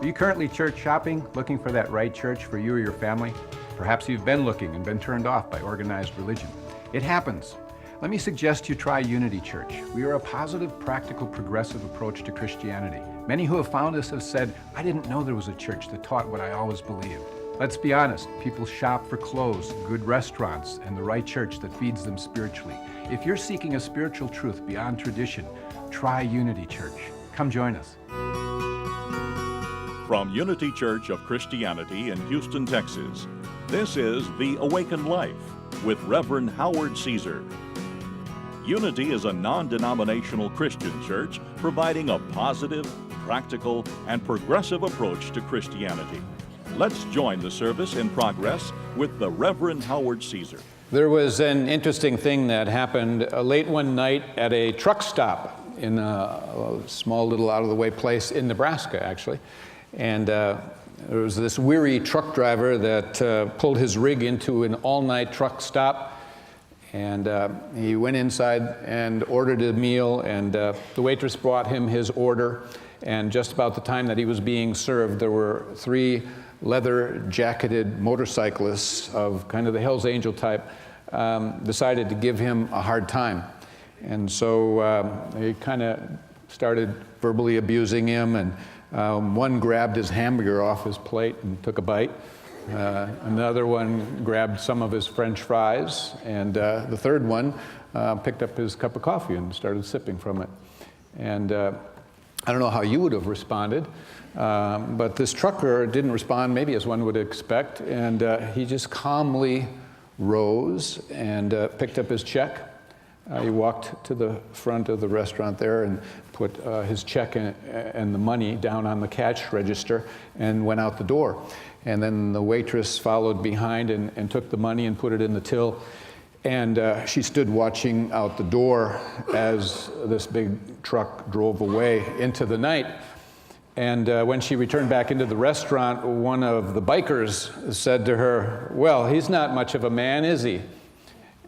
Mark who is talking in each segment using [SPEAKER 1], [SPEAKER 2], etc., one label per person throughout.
[SPEAKER 1] Are you currently church shopping, looking for that right church for you or your family? Perhaps you've been looking and been turned off by organized religion. It happens. Let me suggest you try Unity Church. We are a positive, practical, progressive approach to Christianity. Many who have found us have said, I didn't know there was a church that taught what I always believed. Let's be honest, people shop for clothes, good restaurants, and the right church that feeds them spiritually. If you're seeking a spiritual truth beyond tradition, try Unity Church. Come join us.
[SPEAKER 2] From Unity Church of Christianity in Houston, Texas, this is The Awakened Life with Reverend Howard Caesar. Unity is a non-denominational Christian church providing a positive, practical, and progressive approach to Christianity. Let's join the service in progress with the Reverend Howard Caesar.
[SPEAKER 3] There was an interesting thing that happened late one night at a truck stop in a small little out-of-the-way place in Nebraska, actually. And there was this weary truck driver that pulled his rig into an all-night truck stop. And he went inside and ordered a meal, and the waitress brought him his order. And just about the time that he was being served, there were 3 leather-jacketed motorcyclists of kind of the Hells Angel type decided to give him a hard time. And so they kind of started verbally abusing him, and one grabbed his hamburger off his plate and took a bite. Another one grabbed some of his French fries, and the third one picked up his cup of coffee and started sipping from it. And I don't know how you would have responded, but this trucker didn't respond maybe as one would expect, and he just calmly rose and picked up his check. He walked to the front of the restaurant there and put his check and the money down on the cash register and went out the door. And then the waitress followed behind and took the money and put it in the till. And she stood watching out the door as this big truck drove away into the night. And when she returned back into the restaurant, one of the bikers said to her, "Well, he's not much of a man, is he?"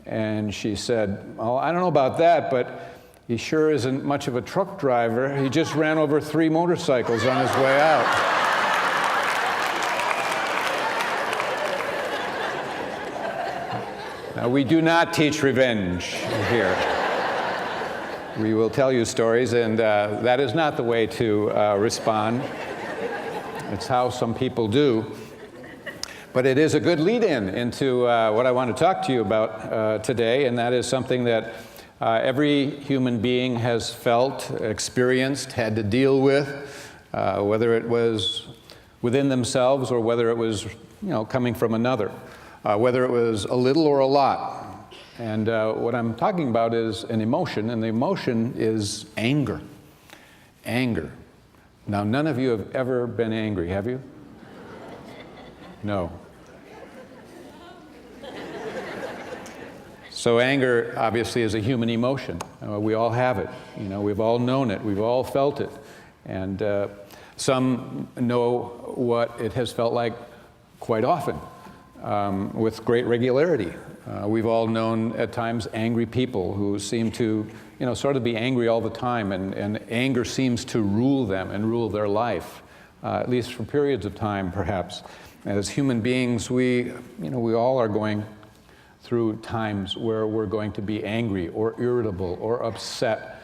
[SPEAKER 3] And she said, "Well, I don't know about that, but he sure isn't much of a truck driver. He just ran over 3 motorcycles on his way out." Now, we do not teach revenge here. We will tell you stories, and that is not the way to respond. It's how some people do. But it is a good lead-in into what I want to talk to you about today, and that is something that every human being has felt, experienced, had to deal with, whether it was within themselves or whether it was, coming from another. Whether it was a little or a lot. And what I'm talking about is an emotion, and the emotion is anger. Anger. Now, none of you have ever been angry, have you? No. So anger, obviously, is a human emotion. We all have it. We've all known it. We've all felt it. And some know what it has felt like quite often. With great regularity. We've all known at times angry people who seem to, sort of be angry all the time, and anger seems to rule them and rule their life, at least for periods of time, perhaps. As human beings, we all are going through times where we're going to be angry or irritable or upset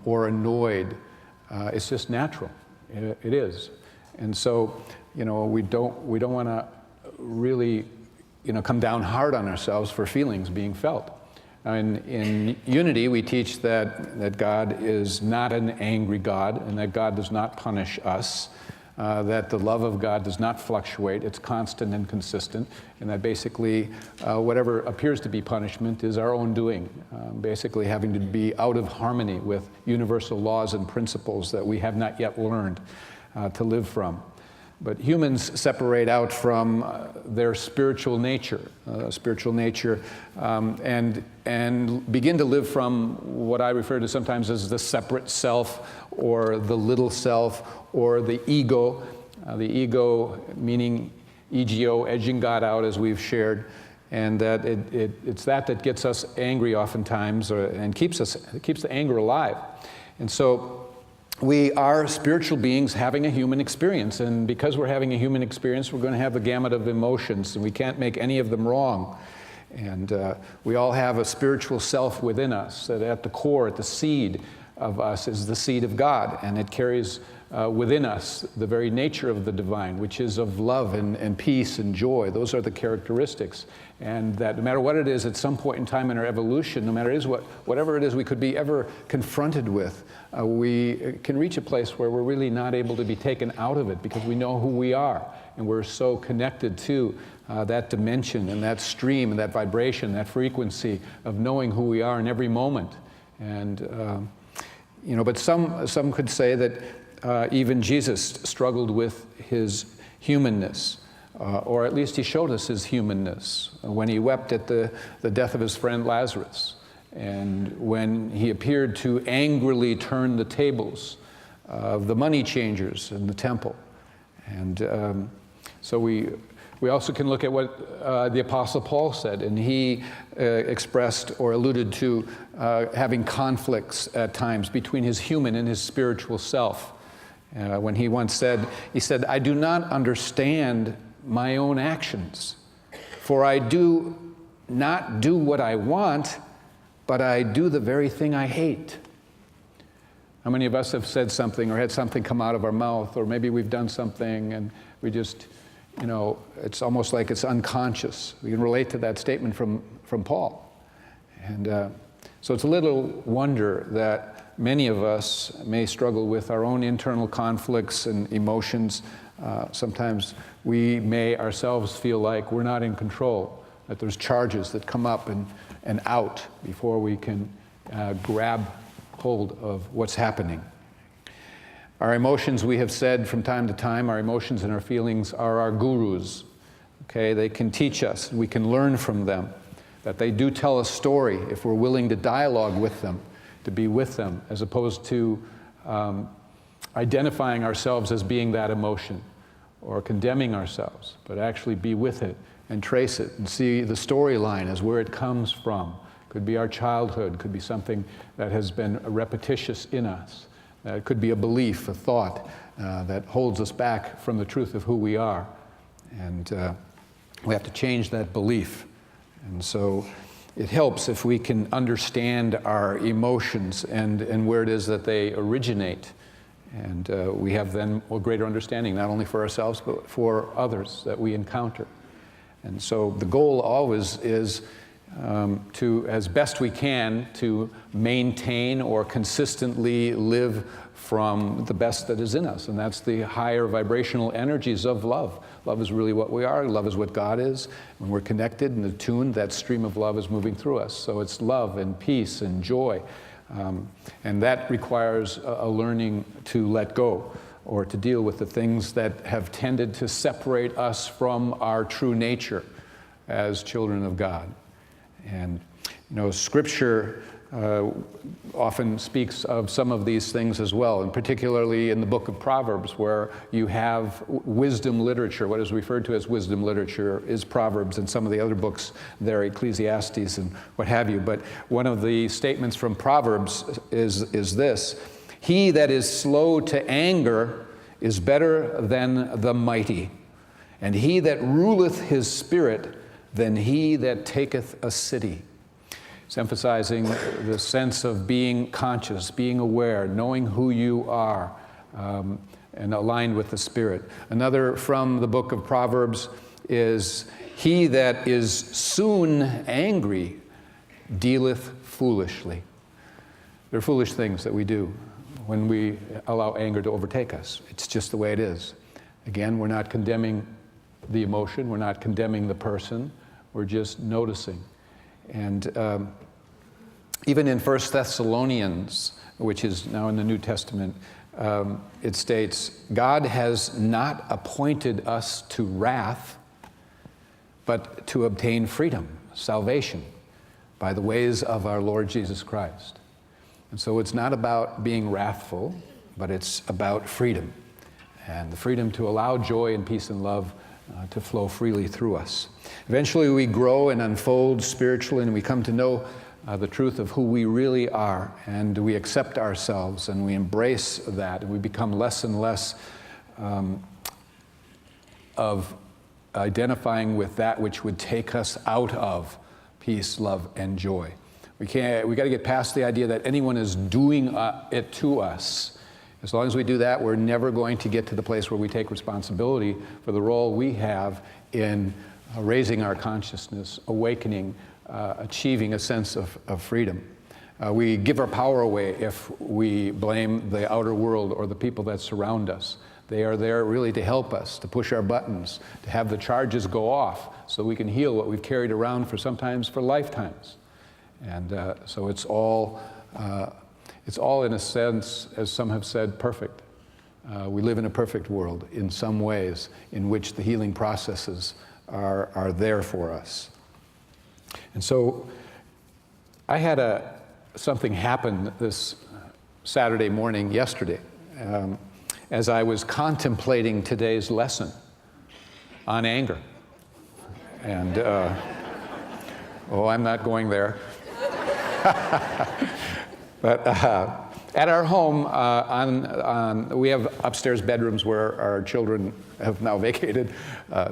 [SPEAKER 3] or annoyed. It's just natural. It is. And so, we don't want to really, come down hard on ourselves for feelings being felt. In Unity, we teach that God is not an angry God, and that God does not punish us, that the love of God does not fluctuate, it's constant and consistent, and that basically whatever appears to be punishment is our own doing, basically having to be out of harmony with universal laws and principles that we have not yet learned to live from. But humans separate out from their spiritual nature, and begin to live from what I refer to sometimes as the separate self, or the little self, or the ego meaning ego, edging God out, as we've shared, and that it's that gets us angry oftentimes, and keeps the anger alive. And so we are spiritual beings having a human experience, and because we're having a human experience, we're going to have the gamut of emotions, and we can't make any of them wrong. And we all have a spiritual self within us, that at the core, at the seed of us is the seed of God, and it carries within us the very nature of the divine, which is of love and peace and joy. Those are the characteristics. And that no matter what it is, at some point in time in our evolution, no matter whatever it is we could be ever confronted with, we can reach a place where we're really not able to be taken out of it because we know who we are, and we're so connected to that dimension and that stream and that vibration, that frequency of knowing who we are in every moment. And but some could say that even Jesus struggled with his humanness, or at least he showed us his humanness when he wept at the death of his friend Lazarus, and when he appeared to angrily turn the tables of the money changers in the temple. And so we also can look at what the Apostle Paul said, and he expressed or alluded to having conflicts at times between his human and his spiritual self. When he once said, "I do not understand my own actions, for I do not do what I want, but I do the very thing I hate." How many of us have said something or had something come out of our mouth, or maybe we've done something and we just, it's almost like it's unconscious. We can relate to that statement from Paul. And so it's a little wonder that many of us may struggle with our own internal conflicts and emotions. Sometimes we may ourselves feel like we're not in control, that there's charges that come up and out before we can grab hold of what's happening. Our emotions, we have said from time to time, our emotions and our feelings are our gurus. Okay, they can teach us, we can learn from them, that they do tell a story if we're willing to dialogue with them, to be with them, as opposed to identifying ourselves as being that emotion or condemning ourselves, but actually be with it and trace it and see the storyline as where it comes from. Could be our childhood, could be something that has been repetitious in us. It could be a belief, a thought that holds us back from the truth of who we are. And we have to change that belief. And so it helps if we can understand our emotions and where it is that they originate. And we have then a greater understanding, not only for ourselves, but for others that we encounter. And so the goal always is to, as best we can, to maintain or consistently live from the best that is in us, and that's the higher vibrational energies of love. Love is really what we are. Love is what God is. When we're connected and attuned, that stream of love is moving through us. So it's love and peace and joy, and that requires a learning to let go or to deal with the things that have tended to separate us from our true nature as children of God. And Scripture often speaks of some of these things as well, and particularly in the book of Proverbs, where you have wisdom literature. What is referred to as wisdom literature is Proverbs, and some of the other books there, Ecclesiastes and what have you. But one of the statements from Proverbs is this: "He that is slow to anger is better than the mighty, and he that ruleth his spirit than he that taketh a city." It's emphasizing the sense of being conscious, being aware, knowing who you are, and aligned with the Spirit. Another from the book of Proverbs is, "He that is soon angry dealeth foolishly." There are foolish things that we do when we allow anger to overtake us. It's just the way it is. Again, we're not condemning the emotion, we're not condemning the person, we're just noticing. And even in 1 Thessalonians, which is now in the New Testament, it states, "God has not appointed us to wrath, but to obtain freedom, salvation, by the ways of our Lord Jesus Christ." And so it's not about being wrathful, but it's about freedom, and the freedom to allow joy and peace and love to flow freely through us. Eventually we grow and unfold spiritually, and we come to know the truth of who we really are, and we accept ourselves, and we embrace that, and we become less and less of identifying with that which would take us out of peace, love, and joy. We got to get past the idea that anyone is doing it to us. As long as we do that, we're never going to get to the place where we take responsibility for the role we have in raising our consciousness, awakening, achieving a sense of freedom. We give our power away if we blame the outer world or the people that surround us. They are there really to help us, to push our buttons, to have the charges go off so we can heal what we've carried around for sometimes for lifetimes. And so it's all in a sense, as some have said, perfect. We live in a perfect world in some ways in which the healing processes are there for us. And so I had something happen this Saturday morning yesterday as I was contemplating today's lesson on anger. And, I'm not going there. But at our home, we have upstairs bedrooms where our children have now vacated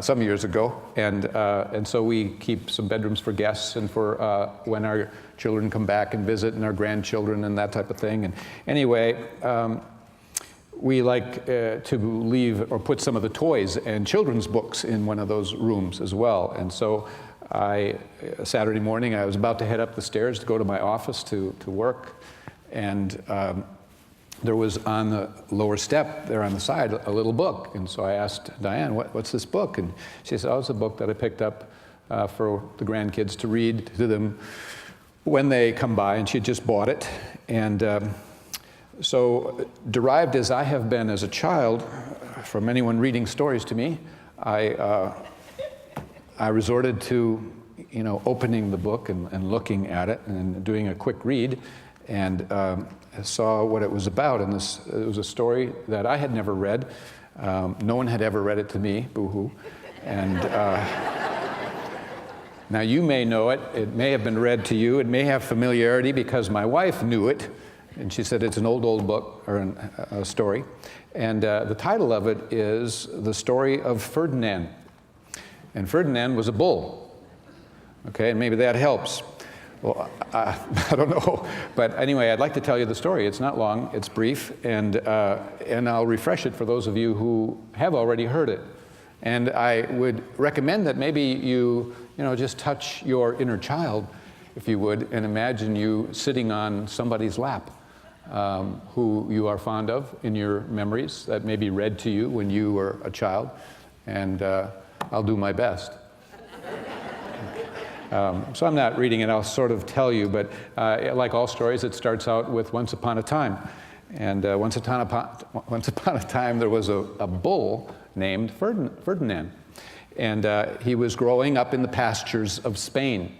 [SPEAKER 3] some years ago, and so we keep some bedrooms for guests and for when our children come back and visit, and our grandchildren and that type of thing. And anyway, we like to leave or put some of the toys and children's books in one of those rooms as well. And so Saturday morning, I was about to head up the stairs to go to my office to work, and there was on the lower step there on the side a little book. And so I asked Diane, what's this book? And she said, it's a book that I picked up for the grandkids to read to them when they come by, and she had just bought it. And so derived as I have been as a child from anyone reading stories to me, I resorted to, opening the book and looking at it and doing a quick read, and saw what it was about. And it was a story that I had never read. No one had ever read it to me, boo-hoo. And now you may know it. It may have been read to you. It may have familiarity because my wife knew it. And she said it's an old book, or a story. And the title of it is The Story of Ferdinand. And Ferdinand was a bull. Okay, and maybe that helps. Well, I don't know. But anyway, I'd like to tell you the story. It's not long, it's brief, and I'll refresh it for those of you who have already heard it. And I would recommend that maybe you just touch your inner child, if you would, and imagine you sitting on somebody's lap who you are fond of in your memories, that may be read to you when you were a child, and I'll do my best. So I'm not reading it, I'll sort of tell you, but like all stories, it starts out with once upon a time. And once upon a time, there was a bull named Ferdinand. And he was growing up in the pastures of Spain.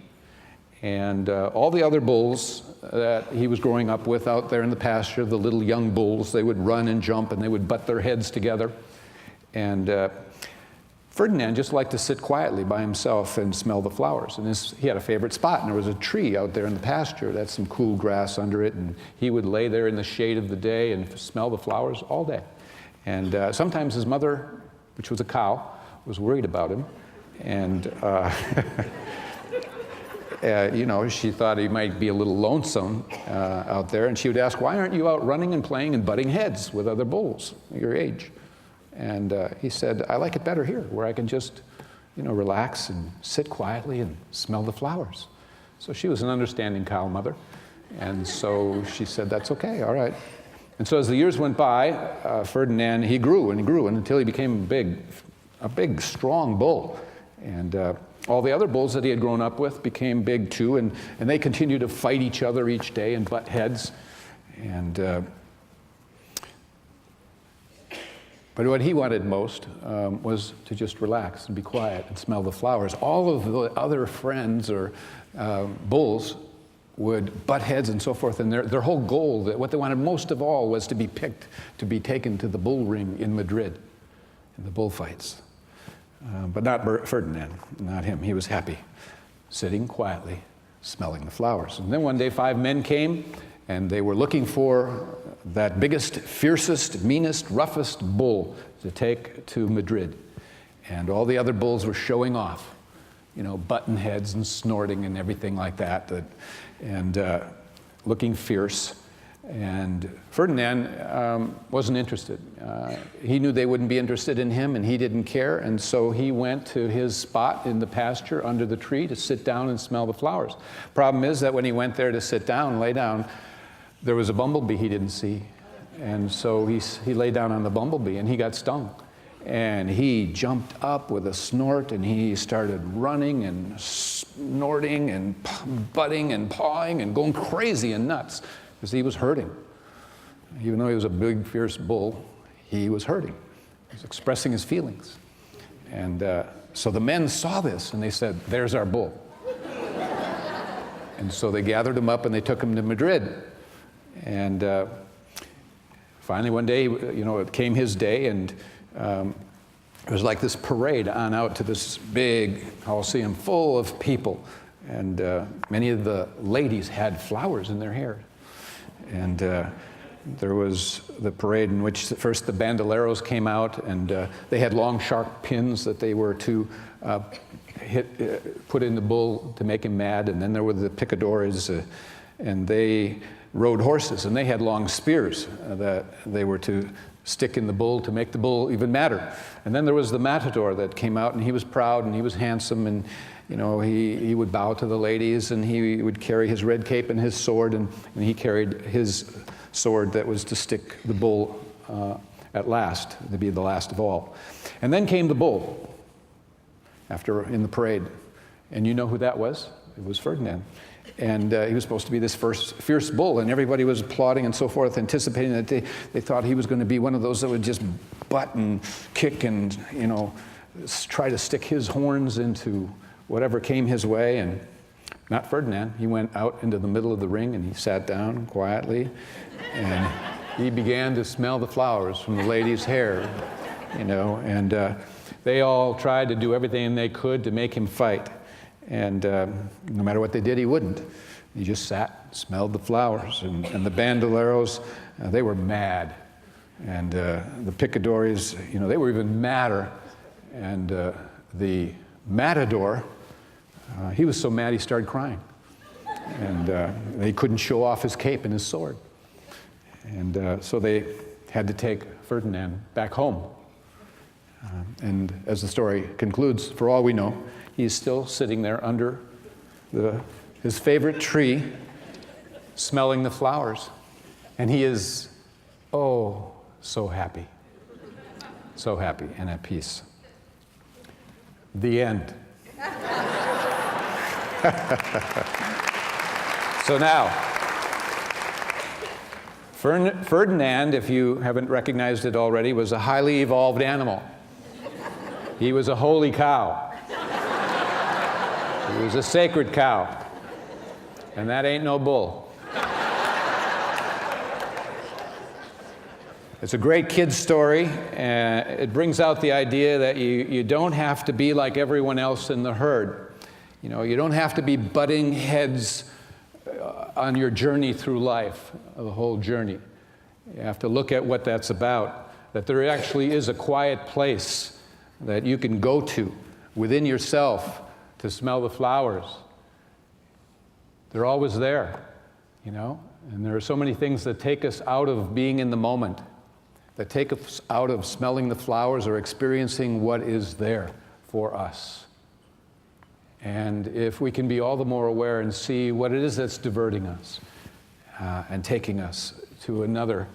[SPEAKER 3] And all the other bulls that he was growing up with out there in the pasture, the little young bulls, they would run and jump and they would butt their heads together. And Ferdinand just liked to sit quietly by himself and smell the flowers. And he had a favorite spot, and there was a tree out there in the pasture that had some cool grass under it, and he would lay there in the shade of the day and smell the flowers all day. And sometimes his mother, which was a cow, was worried about him, and she thought he might be a little lonesome out there, and she would ask, why aren't you out running and playing and butting heads with other bulls your age? And he said, I like it better here, where I can just, relax and sit quietly and smell the flowers. So she was an understanding cow mother, and so she said, that's okay, all right. And so as the years went by, Ferdinand, he grew and until he became a big, strong bull. And all the other bulls that he had grown up with became big too, and they continued to fight each other each day and butt heads. And but what he wanted most was to just relax and be quiet and smell the flowers. All of the other friends or bulls would butt heads and so forth, and their whole goal, what they wanted most of all, was to be picked to be taken to the bull ring in Madrid in the bullfights. But not Ferdinand, not him. He was happy, sitting quietly smelling the flowers. And then one day 5 men came, and they were looking for that biggest, fiercest, meanest, roughest bull to take to Madrid. And all the other bulls were showing off, button heads and snorting and everything like that, and looking fierce. And Ferdinand wasn't interested. He knew they wouldn't be interested in him, and he didn't care, and so he went to his spot in the pasture under the tree to sit down and smell the flowers. Problem is that when he went there to sit down, lay down, there was a bumblebee he didn't see. And so he lay down on the bumblebee, and he got stung. And he jumped up with a snort, and he started running and snorting and butting and pawing and going crazy and nuts, because he was hurting. Even though he was a big, fierce bull, he was hurting. He was expressing his feelings. And so the men saw this, and they said, "There's our bull." And so they gathered him up, and they took him to Madrid. And finally one day, it came his day, and it was like this parade on out to this big Coliseum full of people. And many of the ladies had flowers in their hair. And there was the parade in which first the bandoleros came out, and they had long, sharp pins that they were to put in the bull to make him mad. And then there were the picadores, and they rode horses, and they had long spears that they were to stick in the bull to make the bull even madder. And then there was the matador that came out, and he was proud, and he was handsome, and he would bow to the ladies, and he would carry his red cape and his sword, and he carried his sword that was to stick the bull at last, to be the last of all. And then came the bull in the parade. And you know who that was? It was Ferdinand. And he was supposed to be this first fierce bull, and everybody was applauding and so forth, anticipating that they thought he was going to be one of those that would just butt and kick and, try to stick his horns into whatever came his way. And not Ferdinand. He went out into the middle of the ring, and he sat down quietly, and he began to smell the flowers from the ladies' hair, and they all tried to do everything they could to make him fight. And no matter what they did, he wouldn't. He just sat, smelled the flowers. And the bandoleros, they were mad. And the picadores, they were even madder. And the matador, he was so mad he started crying. And he couldn't show off his cape and his sword. And so they had to take Ferdinand back home. And as the story concludes, for all we know, he's still sitting there under his favorite tree, smelling the flowers. And he is, so happy. So happy and at peace. The end. So now, Ferdinand, if you haven't recognized it already, was a highly evolved animal. He was a holy cow. He was a sacred cow. And that ain't no bull. It's a great kid's story. It brings out the idea that you don't have to be like everyone else in the herd. You don't have to be butting heads on your journey through life, the whole journey. You have to look at what that's about, that there actually is a quiet place that you can go to within yourself to smell the flowers. They're always there, and there are so many things that take us out of being in the moment, that take us out of smelling the flowers or experiencing what is there for us. And if we can be all the more aware and see what it is that's diverting us and taking us to another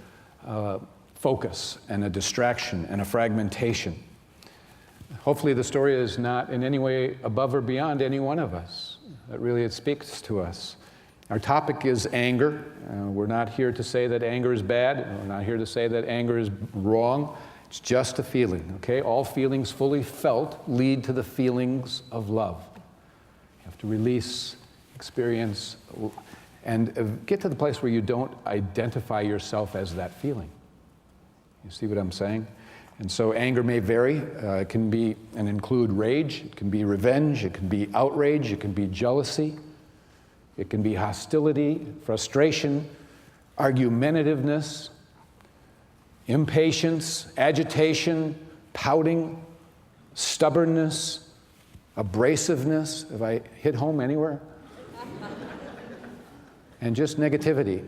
[SPEAKER 3] focus and a distraction and a fragmentation. Hopefully the story is not in any way above or beyond any one of us. That really it speaks to us. Our topic is anger. We're not here to say that anger is bad. We're not here to say that anger is wrong. It's just a feeling, okay? All feelings fully felt lead to the feelings of love. You have to release, experience, and get to the place where you don't identify yourself as that feeling. You see what I'm saying? And so anger may vary. It can be and include rage. It can be revenge. It can be outrage. It can be jealousy. It can be hostility, frustration, argumentativeness, impatience, agitation, pouting, stubbornness, abrasiveness. Have I hit home anywhere? And just negativity.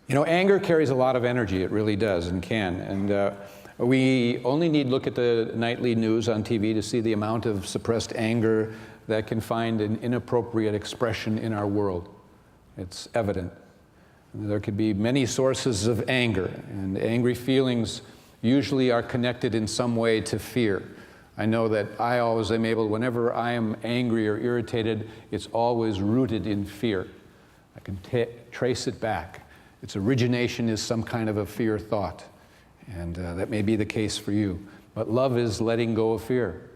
[SPEAKER 3] You know, anger carries a lot of energy. It really does and can. And we only need look at the nightly news on TV to see the amount of suppressed anger that can find an inappropriate expression in our world. It's evident. There could be many sources of anger, and angry feelings usually are connected in some way to fear. I know that I always am able, whenever I am angry or irritated, it's always rooted in fear. I can trace it back. Its origination is some kind of a fear thought, and that may be the case for you. But love is letting go of fear,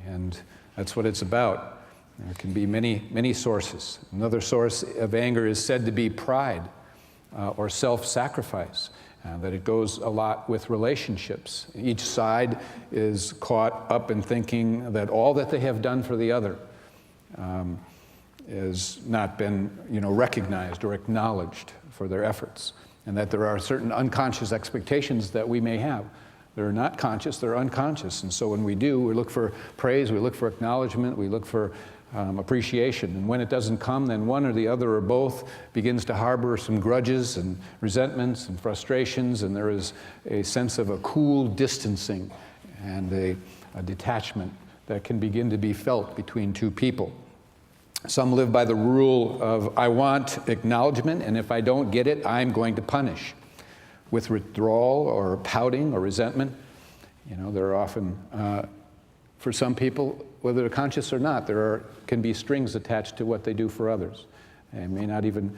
[SPEAKER 3] and that's what it's about. There can be many sources. Another source of anger is said to be pride or self-sacrifice, that it goes a lot with relationships. Each side is caught up in thinking that all that they have done for the other has not been, recognized or acknowledged for their efforts, and that there are certain unconscious expectations that we may have. They're not conscious, they're unconscious. And so when we do, we look for praise, we look for acknowledgement, we look for appreciation. And when it doesn't come, then one or the other or both begins to harbor some grudges and resentments and frustrations, and there is a sense of a cool distancing and a detachment that can begin to be felt between two people. Some live by the rule of, I want acknowledgement, and if I don't get it, I'm going to punish. With withdrawal or pouting or resentment, there are often, for some people, whether they're conscious or not, can be strings attached to what they do for others. They may not even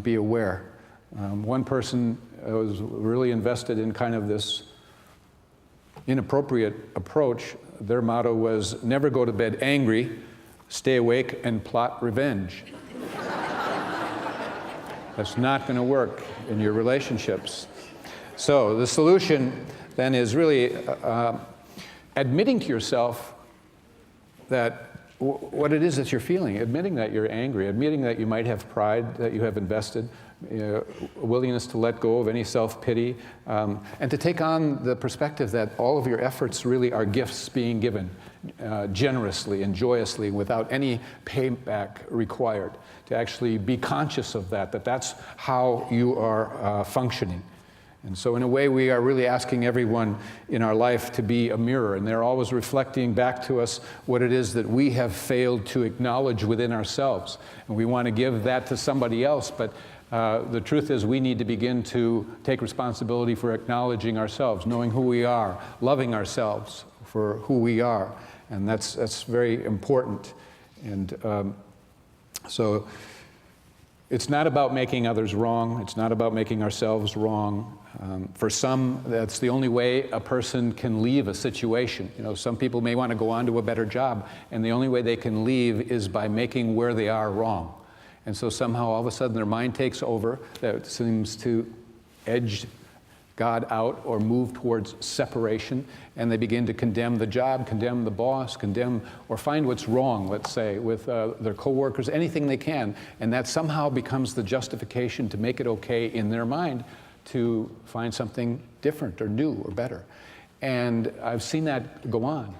[SPEAKER 3] be aware. One person was really invested in kind of this inappropriate approach. Their motto was, never go to bed angry, stay awake and plot revenge. That's not going to work in your relationships. So the solution then is really admitting to yourself that what it is that you're feeling, admitting that you're angry, admitting that you might have pride that you have invested, willingness to let go of any self-pity, and to take on the perspective that all of your efforts really are gifts being given generously and joyously without any payback required. To actually be conscious of that that's how you are functioning. And so in a way, we are really asking everyone in our life to be a mirror, and they're always reflecting back to us what it is that we have failed to acknowledge within ourselves. And we want to give that to somebody else, but the truth is we need to begin to take responsibility for acknowledging ourselves, knowing who we are, loving ourselves for who we are. And that's very important. And so it's not about making others wrong. It's not about making ourselves wrong. For some, that's the only way a person can leave a situation. Some people may want to go on to a better job, and the only way they can leave is by making where they are wrong. And so somehow all of a sudden their mind takes over, that seems to edge God out or move towards separation, and they begin to condemn the job, condemn the boss, condemn or find what's wrong, let's say, with their coworkers, anything they can, and that somehow becomes the justification to make it okay in their mind to find something different or new or better. And I've seen that go on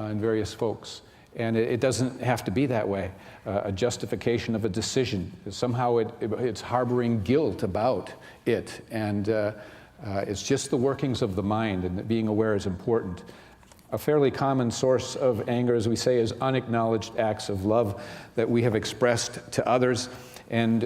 [SPEAKER 3] in various folks. And it doesn't have to be that way. A justification of a decision. Somehow it's harboring guilt about it. And it's just the workings of the mind, and being aware is important. A fairly common source of anger, as we say, is unacknowledged acts of love that we have expressed to others. And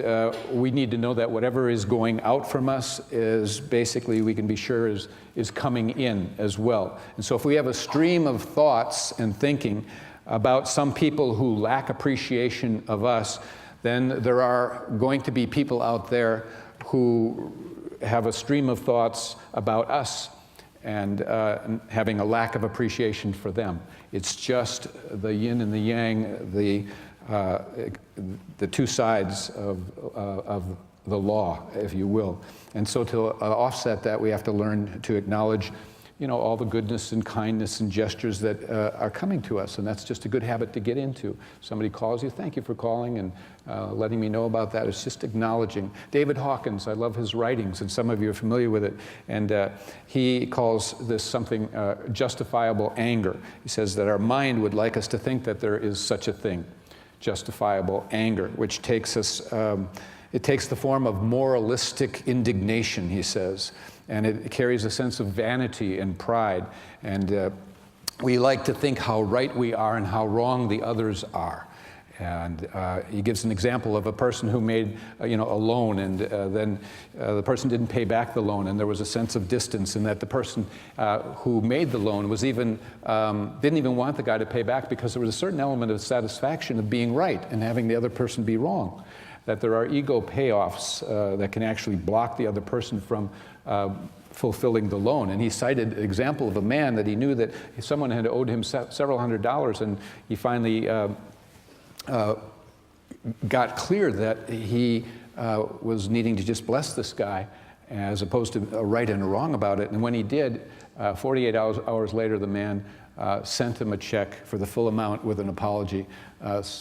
[SPEAKER 3] we need to know that whatever is going out from us is basically, we can be sure, is coming in as well. And so if we have a stream of thoughts and thinking about some people who lack appreciation of us, then there are going to be people out there who have a stream of thoughts about us and having a lack of appreciation for them. It's just the yin and the yang, the two sides of the law, if you will. And so to offset that, we have to learn to acknowledge all the goodness and kindness and gestures that are coming to us, and that's just a good habit to get into. Somebody calls you, thank you for calling and letting me know about that. It's just acknowledging. David Hawkins, I love his writings, and some of you are familiar with it, and he calls this something justifiable anger. He says that our mind would like us to think that there is such a thing, justifiable anger, which takes us, it takes the form of moralistic indignation, he says. And it carries a sense of vanity and pride. And we like to think how right we are and how wrong the others are. And he gives an example of a person who made a loan, and then the person didn't pay back the loan, and there was a sense of distance, and that the person who made the loan was didn't even want the guy to pay back, because there was a certain element of satisfaction of being right and having the other person be wrong. That there are ego payoffs that can actually block the other person from fulfilling the loan. And he cited an example of a man that he knew that someone had owed him several $100s, and he finally got clear that he was needing to just bless this guy as opposed to a right and a wrong about it. And when he did, 48 hours later, the man sent him a check for the full amount with an apology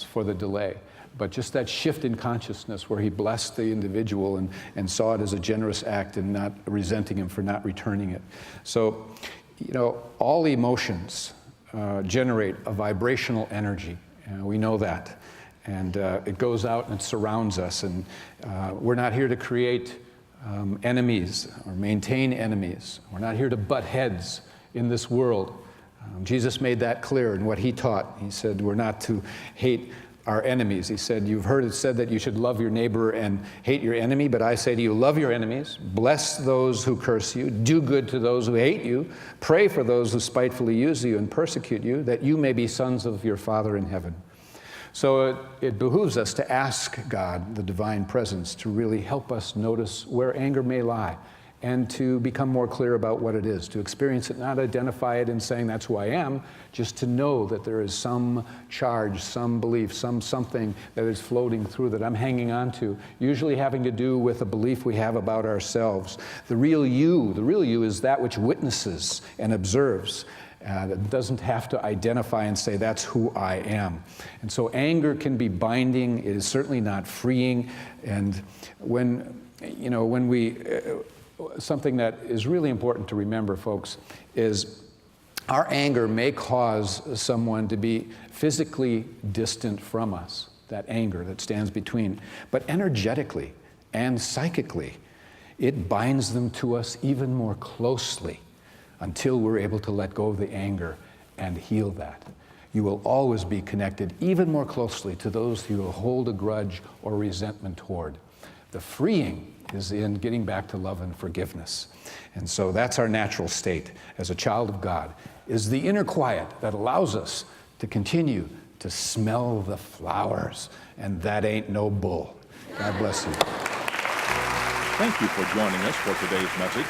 [SPEAKER 3] for the delay. But just that shift in consciousness where he blessed the individual and saw it as a generous act and not resenting him for not returning it. So, all emotions generate a vibrational energy. We know that. And it goes out and it surrounds us. And we're not here to create enemies or maintain enemies. We're not here to butt heads in this world. Jesus made that clear in what he taught. He said we're not to hate our enemies. He said, you've heard it said that you should love your neighbor and hate your enemy, but I say to you, love your enemies, bless those who curse you, do good to those who hate you, pray for those who spitefully use you and persecute you, that you may be sons of your Father in heaven. So it behooves us to ask God, the divine presence, to really help us notice where anger may lie, and to become more clear about what it is, to experience it, not identify it in saying that's who I am, just to know that there is some charge, some belief, something that is floating through that I'm hanging on to, usually having to do with a belief we have about ourselves. The real you is that which witnesses and observes. That doesn't have to identify and say, that's who I am. And so anger can be binding. It is certainly not freeing. And when we... something that is really important to remember, folks, is our anger may cause someone to be physically distant from us, that anger that stands between. But energetically and psychically, it binds them to us even more closely until we're able to let go of the anger and heal that. You will always be connected even more closely to those you will hold a grudge or resentment toward. The freeing is in getting back to love and forgiveness. And so that's our natural state as a child of God, is the inner quiet that allows us to continue to smell the flowers, and that ain't no bull. God bless you.
[SPEAKER 2] Thank you for joining us for today's message.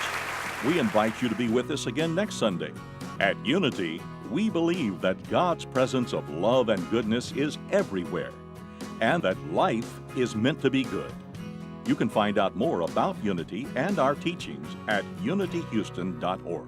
[SPEAKER 2] We invite you to be with us again next Sunday. At Unity, we believe that God's presence of love and goodness is everywhere, and that life is meant to be good. You can find out more about Unity and our teachings at unityhouston.org.